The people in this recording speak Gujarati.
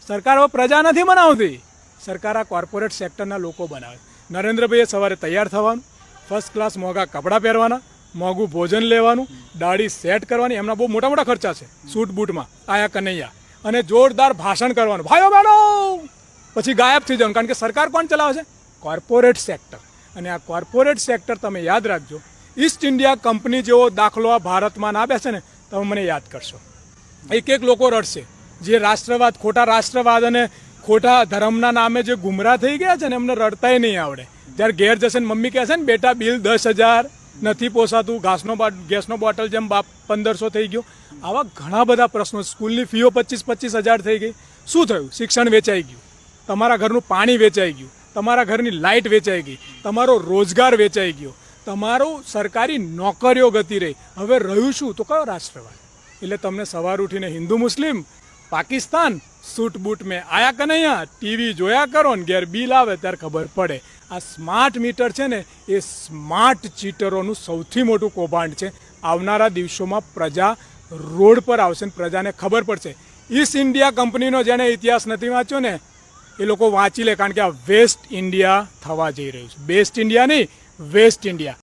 સરકાર હવે પ્રજા નથી બનાવતી, સરકાર આ કોર્પોરેટ સેક્ટરના લોકો બનાવે. નરેન્દ્રભાઈએ સવારે તૈયાર થવાનું, ફર્સ્ટ ક્લાસ મોંઘા કપડાં પહેરવાના, મોંઘું ભોજન લેવાનું, દાઢી સેટ કરવાની, એમના બહુ મોટા મોટા ખર્ચા છે, સૂટ બૂટમાં આયા કનૈયા, અને જોરદાર ભાષણ કરવાનું, ભાઈઓ બહેનો, પછી ગાયબ થઈ જવાનું. કારણ કે સરકાર કોણ ચલાવે છે? Corporate sector. અને આ કોર્પોરેટ સેક્ટર તમે યાદ રાખજો, ઈસ્ટ ઇન્ડિયા કંપની જેવો દાખલો આ ભારતમાં ના બેસે ને, તમે મને યાદ કરશો. એક લોકો રડશે જે રાષ્ટ્રવાદ, ખોટા રાષ્ટ્રવાદ અને ખોટા ધર્મના નામે જે ગુમરાહ થઈ ગયા છે ને, એમને રડતાય નહીં આવડે. જ્યારે ઘેર જશે ને મમ્મી કહેશે ને, બેટા બિલ 10,000 નથી પોસાતું, ગેસનો બોટલ જેમ 1,500 થઈ ગયો, આવા ઘણા બધા પ્રશ્નો. સ્કૂલની ફીઓ 25,000 થઈ ગઈ. શું થયું? શિક્ષણ વેચાઈ ગયું, તમારા ઘરનું પાણી વેચાઈ ગયું, તમારા ઘરની લાઇટ વેચાઈ ગઈ, તમારો રોજગાર વેચાઈ ગયો, તમારું સરકારી નોકરીઓ ગતી રહી. હવે રહ્યું શું? તો કયો રાષ્ટ્રવાદ? એટલે તમને સવાર ઉઠીને હિન્દુ મુસ્લિમ, પાકિસ્તાન, સૂટ બૂટ મેં આયા કનૈયા, ટીવી જોયા કરો ને ઘેર બિલ આવે ત્યારે ખબર પડે. આ સ્માર્ટ મીટર છે ને, એ સ્માર્ટ ચીટરોનું સૌથી મોટું કૌભાંડ છે. આવનારા દિવસોમાં પ્રજા રોડ પર આવશે ને પ્રજાને ખબર પડશે. ઈસ્ટ ઇન્ડિયા કંપનીનો જેને ઇતિહાસ નથી વાંચ્યો ને, એ લોકો વાંચી લે, કારણ કે આ વેસ્ટ ઇન્ડિયા થવા જઈ રહ્યું છે. બેસ્ટ ઇન્ડિયા નહીં, વેસ્ટ ઇન્ડિયા.